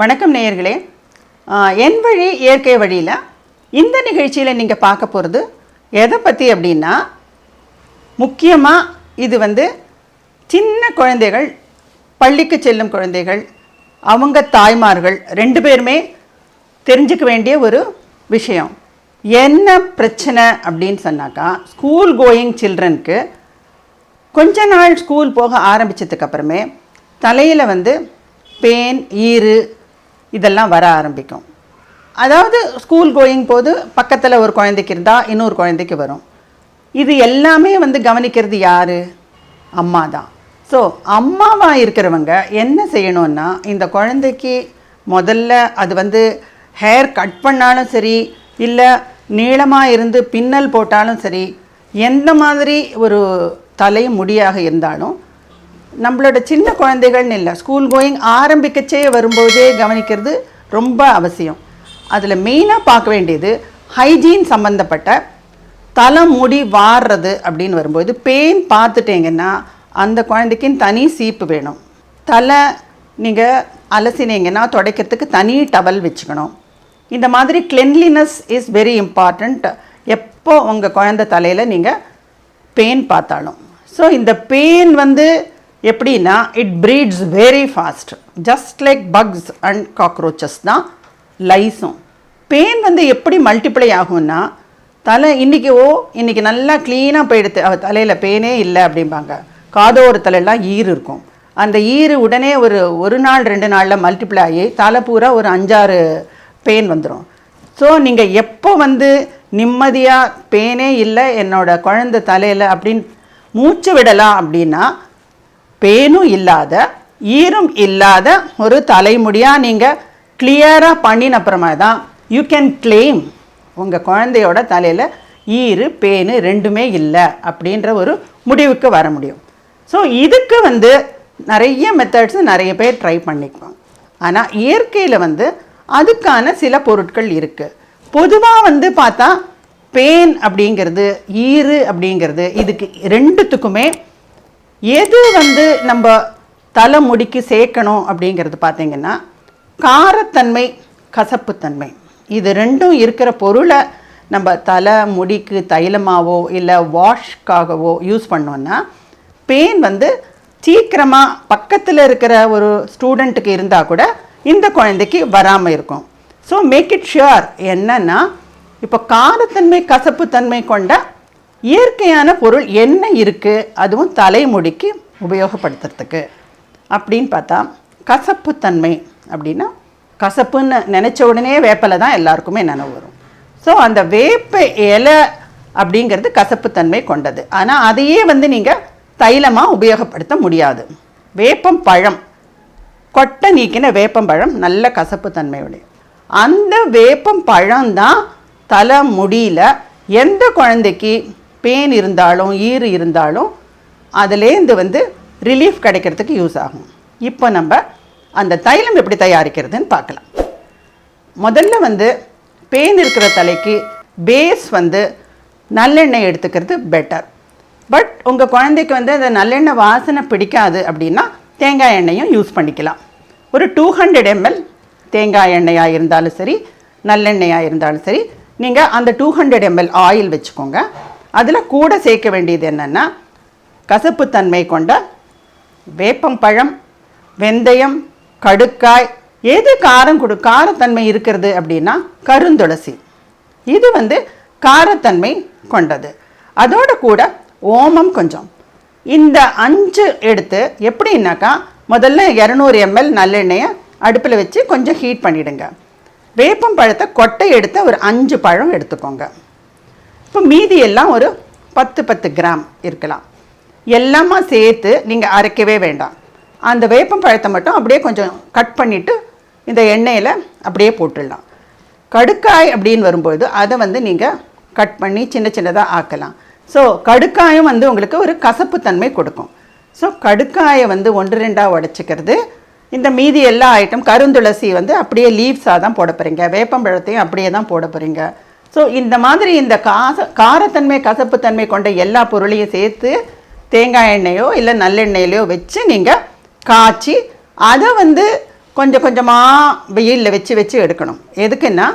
வணக்கம் நேயர்களே. என் வழி இயற்கை வழியில் இந்த நிகழ்ச்சியில் நீங்கள் பார்க்க போகிறது எதை பற்றி அப்படின்னா, முக்கியமாக இது சின்ன குழந்தைகள், பள்ளிக்கு செல்லும் குழந்தைகள், அவங்க தாய்மார்கள் ரெண்டு பேருமே தெரிஞ்சுக்க வேண்டிய ஒரு விஷயம். என்ன பிரச்சனை அப்படின்னு சொன்னாக்கா, ஸ்கூல் கோயிங் சில்ட்ரனுக்கு கொஞ்ச நாள் ஸ்கூல் போக ஆரம்பித்ததுக்கப்புறமே தலையில் பேன், ஈறு இதெல்லாம் வர ஆரம்பிக்கும். அதாவது ஸ்கூல் கோயிங் போது பக்கத்தில் ஒரு குழந்தைக்கு இருந்தால் இன்னொரு குழந்தைக்கு வரும். இது எல்லாமே கவனிக்கிறது யார்? அம்மா தான். ஸோ அம்மாவாக இருக்கிறவங்க என்ன செய்யணும்னா, இந்த குழந்தைக்கு முதல்ல அது ஹேர் கட் பண்ணாலும் சரி, இல்லை நீளமாக இருந்து பின்னல் போட்டாலும் சரி, எந்த மாதிரி ஒரு தலை முடியாக இருந்தாலும் நம்மளோட சின்ன குழந்தைகள்னு இல்லை, ஸ்கூல் கோயிங் ஆரம்பிக்கச்சே வரும்போதே கவனிக்கிறது ரொம்ப அவசியம். அதில் மெயினாக பார்க்க வேண்டியது ஹைஜீன் சம்மந்தப்பட்ட தலை முடி வாடுறது அப்படின்னு வரும்போது, பெயின் பார்த்துட்டீங்கன்னா அந்த குழந்தைக்குன்னு தனி சீப்பு வேணும். தலை நீங்கள் அலசினீங்கன்னா துடைக்கிறதுக்கு தனி டவல் வச்சுக்கணும். இந்த மாதிரி கிளென்லினஸ் இஸ் வெரி இம்பார்ட்டண்ட் எப்போ உங்கள் குழந்தை தலையில் நீங்கள் பெயின் பார்த்தாலும். ஸோ இந்த பெயின் எப்படின்னா, it breeds very fast, just like bugs and cockroaches தான் லைஸும். பெயின் எப்படி மல்டிப்ளை ஆகும்னா, தலை இன்றைக்கி நல்லா க்ளீனாக போயிடுது, தலையில் பெயினே இல்லை அப்படிம்பாங்க. காதோர தலையெல்லாம் ஈறு இருக்கும். அந்த ஈறு உடனே ஒரு நாள் 2 நாளில் மல்டிப்ளை ஆகி தலை பூரா ஒரு 5-6 பெயின் வந்துடும். ஸோ நீங்கள் எப்போ நிம்மதியாக பெயினே இல்லை என்னோடய குழந்தை தலையில் அப்படின்னு மூச்சு விடலாம் அப்படின்னா, பெயினும் இல்லாத ஈரும் இல்லாத ஒரு தலைமுடியாக நீங்கள் கிளியராக பண்ணின அப்புறமா தான் யூ கேன் கிளைம் உங்கள் குழந்தையோட தலையில் ஈரு பெயின் ரெண்டுமே இல்லை அப்படின்ற ஒரு முடிவுக்கு வர முடியும். ஸோ இதுக்கு நிறைய மெத்தட்ஸ் நிறைய பேர் ட்ரை பண்ணிக்குவாங்க. ஆனால் இயற்கையில் அதுக்கான சில பொருட்கள் இருக்குது. பொதுவாக பார்த்தா பெயின் அப்படிங்கிறது, ஈறு அப்படிங்கிறது, இதுக்கு ரெண்டுத்துக்குமே எது நம்ம தலைமுடிக்கு சேர்க்கணும் அப்படிங்கிறது பார்த்திங்கன்னா, காரத்தன்மை, கசப்புத்தன்மை, இது ரெண்டும் இருக்கிற பொருளை நம்ம தலை முடிக்கு தைலமாகவோ இல்லை வாஷ்காகவோ யூஸ் பண்ணோன்னா பெயின் சீக்கிரமாக பக்கத்தில் இருக்கிற ஒரு ஸ்டூடெண்ட்டுக்கு இருந்தால் கூட இந்த குழந்தைக்கு வராமல் இருக்கும். So make it sure. என்னன்னா, இப்போ காரத்தன்மை, கசப்புத்தன்மை கொண்ட இயற்கையான பொருள் என்ன இருக்குது, அதுவும் தலைமுடிக்கு உபயோகப்படுத்துறதுக்கு அப்படின்னு பார்த்தா, கசப்புத்தன்மை அப்படின்னா, கசப்புன்னு நினச்ச உடனே வேப்பிலை தான் எல்லாருக்குமே நினைவு வரும். ஸோ அந்த வேப்ப இலை அப்படிங்கிறது கசப்புத்தன்மை கொண்டது. ஆனால் அதையே நீங்கள் தைலமாக உபயோகப்படுத்த முடியாது. வேப்பம் பழம், கொட்டை நீக்கின வேப்பம்பழம் நல்ல கசப்புத்தன்மையுடைய அந்த வேப்பம் பழம்தான் தலை முடியல எந்த குழந்தைக்கு பெயின் இருந்தாலும் ஈறு இருந்தாலும் அதுலேருந்து ரிலீஃப் கிடைக்கிறதுக்கு யூஸ் ஆகும். இப்போ நம்ம அந்த தைலம் எப்படி தயாரிக்கிறதுன்னு பார்க்கலாம். முதல்ல பெயின் இருக்கிற தலைக்கு பேஸ் நல்லெண்ணெய் எடுத்துக்கிறது பெட்டர். பட் உங்கள் குழந்தைக்கு அந்த நல்லெண்ணெய் வாசனை பிடிக்காது அப்படின்னா தேங்காய் எண்ணெயும் யூஸ் பண்ணிக்கலாம். ஒரு 200 ml தேங்காய் எண்ணெயாக இருந்தாலும் சரி, நல்லெண்ணெயாக இருந்தாலும் சரி, நீங்கள் அந்த 200 ml ஆயில் வச்சுக்கோங்க. அதில் கூட சேர்க்க வேண்டியது என்னென்னா, கசப்புத்தன்மை கொண்ட வேப்பம்பழம், வெந்தயம், கடுக்காய். எது காரத்தன்மை இருக்கிறது அப்படின்னா கருந்துளசி. இது காரத்தன்மை கொண்டது. அதோட கூட ஓமம் கொஞ்சம். இந்த 5 எடுத்து எப்படின்னாக்கா, முதல்ல 200 ml நல்லெண்ணெயை அடுப்பில் வச்சு கொஞ்சம் ஹீட் பண்ணிவிடுங்க. வேப்பம் பழத்தை கொட்டை எடுத்து ஒரு 5 பழம் எடுத்துக்கோங்க. இப்போ மீதி எல்லாம் ஒரு 10 கிராம் இருக்கலாம். எல்லாமா சேர்த்து நீங்கள் அரைக்கவே வேண்டாம். அந்த வேப்பம் பழத்தை மட்டும் அப்படியே கொஞ்சம் கட் பண்ணிவிட்டு இந்த எண்ணெயில் அப்படியே போட்டுடலாம். கடுக்காய் அப்படின்னு வரும்போது அதை நீங்கள் கட் பண்ணி சின்ன சின்னதாக ஆக்கலாம். ஸோ கடுக்காயும் உங்களுக்கு ஒரு கசப்புத்தன்மை கொடுக்கும். ஸோ கடுக்காயை 1-2 உடைச்சிக்கிறது. இந்த மீதி எல்லா ஐட்டம், கருந்துளசி அப்படியே லீவ்ஸாக தான் போட போகிறீங்க, வேப்பம்பழத்தையும் அப்படியே தான் போட போகிறீங்க. ஸோ இந்த மாதிரி இந்த காரத்தன்மை, கசப்புத்தன்மை கொண்ட எல்லா பொருளையும் சேர்த்து தேங்காய் எண்ணெயோ இல்லை நல்லெண்ணெயிலையோ வச்சு நீங்கள் காய்ச்சி அதை கொஞ்சம் கொஞ்சமாக வெயிலில் வச்சு வச்சு எடுக்கணும். எதுக்குன்னா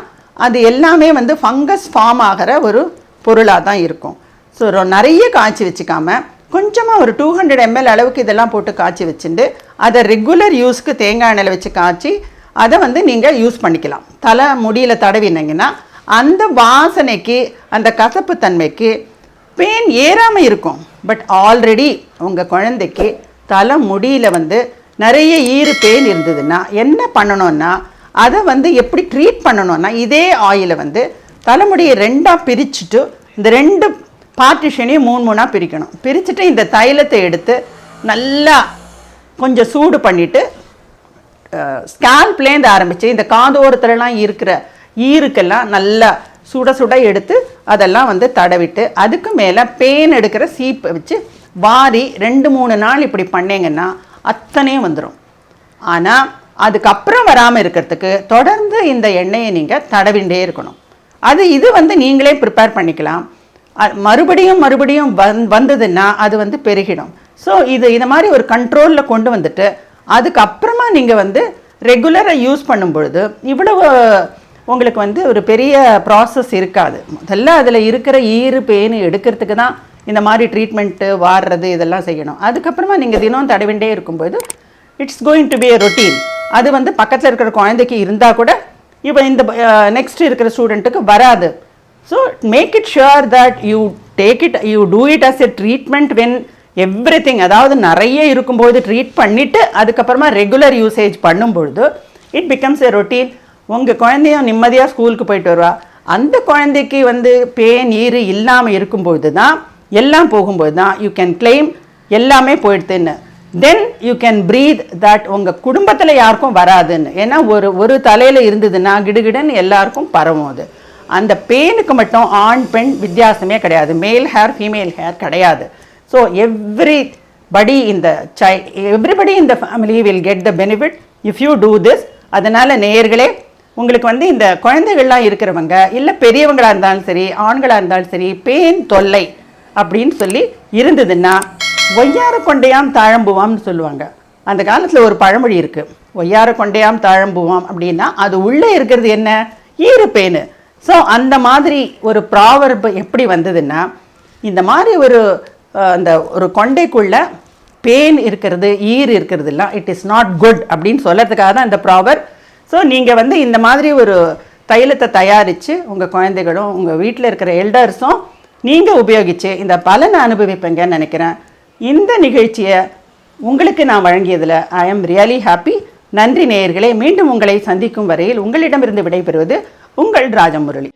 அது எல்லாமே வந்து ஃபங்கஸ் ஃபார்ம் ஆகிற ஒரு பொருளாக தான் இருக்கும். ஸோ நிறைய காய்ச்சி வச்சுக்காமல் கொஞ்சமாக ஒரு 200 ml அளவுக்கு இதெல்லாம் போட்டு காய்ச்சி வச்சுட்டு அதை ரெகுலர் யூஸ்க்கு தேங்காய் எண்ணெயில் வச்சு காய்ச்சி அதை வந்து நீங்கள் யூஸ் பண்ணிக்கலாம். தலை முடியில் தடவினீங்கன்னா அந்த வாசனைக்கு அந்த கசப்பு தன்மைக்கு பெயின் ஏறாமல் இருக்கும். பட் ஆல்ரெடி உங்கள் குழந்தைக்கு தலை முடியில் வந்து நிறைய பெயின் இருந்ததுன்னா என்ன பண்ணணும்னா அதை வந்து எப்படி ட்ரீட் பண்ணணும்னா இதே ஆயிலை வந்து தலைமுடியை 2ஆக பிரிச்சுட்டு இந்த 2 பார்ட்டிஷனையும் 3 பிரிக்கணும். பிரிச்சுட்டு இந்த தைலத்தை எடுத்து நல்லா கொஞ்சம் சூடு பண்ணிவிட்டு ஸ்கேல்ப்லேருந்து ஆரம்பித்து இந்த காதோரத்துலலாம் இருக்கிற ஈருக்கெல்லாம் நல்லா சுட சுட எடுத்து அதெல்லாம் வந்து தடவிட்டு அதுக்கு மேலே பேன் எடுக்கிற சீப்பை வச்சு வாரி 2-3 நாள் இப்படி பண்ணிங்கன்னா அத்தனையும் வந்துடும். ஆனால் அதுக்கப்புறம் வராமல் இருக்கிறதுக்கு தொடர்ந்து இந்த எண்ணெயை நீங்கள் தடவிண்டே இருக்கணும். இது வந்து நீங்களே ப்ரிப்பேர் பண்ணிக்கலாம். மறுபடியும் வந்ததுன்னா அது வந்து பெருகிடும். ஸோ இது மாதிரி ஒரு கண்ட்ரோலில் கொண்டு வந்துட்டு அதுக்கப்புறமா நீங்கள் வந்து ரெகுலராக யூஸ் பண்ணும் பொழுது இவ்வளவு உங்களுக்கு வந்து ஒரு பெரிய ப்ராசஸ் இருக்காது. முதல்ல அதில் இருக்கிற பேன் எடுக்கிறதுக்கு தான் இந்த மாதிரி ட்ரீட்மெண்ட்டு வாடுறது இதெல்லாம் செய்யணும். அதுக்கப்புறமா நீங்கள் தினம் தடவிண்டே இருக்கும்போது it's going to be a routine. அது வந்து பக்கத்தில் இருக்கிற குழந்தைக்கு இருந்தால் கூட இப்போ இந்த நெக்ஸ்ட் இருக்கிற ஸ்டூடெண்ட்டுக்கு வராது. So make it sure that you do it as a treatment when everything, அதாவது நிறைய இருக்கும்போது ட்ரீட் பண்ணிவிட்டு அதுக்கப்புறமா ரெகுலர் யூசேஜ் பண்ணும்பொழுது இட் பிகம்ஸ் எ ரொட்டீன். உங்கள் குழந்தையும் நிம்மதியாக ஸ்கூலுக்கு போயிட்டு வருவா. அந்த குழந்தைக்கு வந்து பேன் இல்லாமல் இருக்கும்பொழுது தான் எல்லாம் போகும்போது தான் யூ கேன் கிளைம் எல்லாமே போயிடுதுன்னு. Then you can breathe that உங்கள் குடும்பத்தில் யாருக்கும் வராதுன்னு. ஏன்னா ஒரு தலையில் இருந்ததுன்னா கிடுகிடுன்னு எல்லாருக்கும் பரவும். அது அந்த பேனுக்கு மட்டும் ஆண் பெண் வித்தியாசமே கிடையாது. மேல் ஹேர் ஃபீமேல் ஹேர் கிடையாது. ஸோ எவ்ரிபடி இந்த family will get the benefit if you do this. அதனால் நேயர்களே, உங்களுக்கு வந்து இந்த குழந்தைகள்லாம் இருக்கிறவங்க இல்லை பெரியவங்களாக இருந்தாலும் சரி ஆண்களாக இருந்தாலும் சரி பேன் தொல்லை அப்படின்னு சொல்லி இருந்ததுன்னா ஒய்யார கொண்டையாம் தாழம்புவாம்னு சொல்லுவாங்க. அந்த காலத்தில் ஒரு பழமொழி இருக்குது, ஒய்யார கொண்டையாம் தாழம்புவாம் அப்படின்னா அது உள்ளே இருக்கிறது என்ன, பேனு. ஸோ அந்த மாதிரி ஒரு ப்ராவர்பு எப்படி வந்ததுன்னா இந்த மாதிரி ஒரு கொண்டைக்குள்ள பேன் இருக்கிறது இருக்கிறதுலாம் இட் இஸ் நாட் குட் அப்படின்னு சொல்கிறதுக்காக தான் இந்த ப்ராவர். ஸோ நீங்கள் வந்து இந்த மாதிரி ஒரு தைலத்தை தயாரித்து உங்கள் குழந்தைகளும் உங்கள் வீட்டில் இருக்கிற எல்டர்ஸும் நீங்கள் உபயோகித்து இந்த பலனை அனுபவிப்பீங்கன்னு நினைக்கிறேன். இந்த நிகழ்ச்சியை உங்களுக்கு நான் வழங்கியதில் ஐ எம் ரியலி ஹாப்பி. நன்றி நேயர்களே. மீண்டும் உங்களை சந்திக்கும் வரையில் உங்களிடமிருந்து விடைபெறுவது உங்கள் ராஜமுரளி.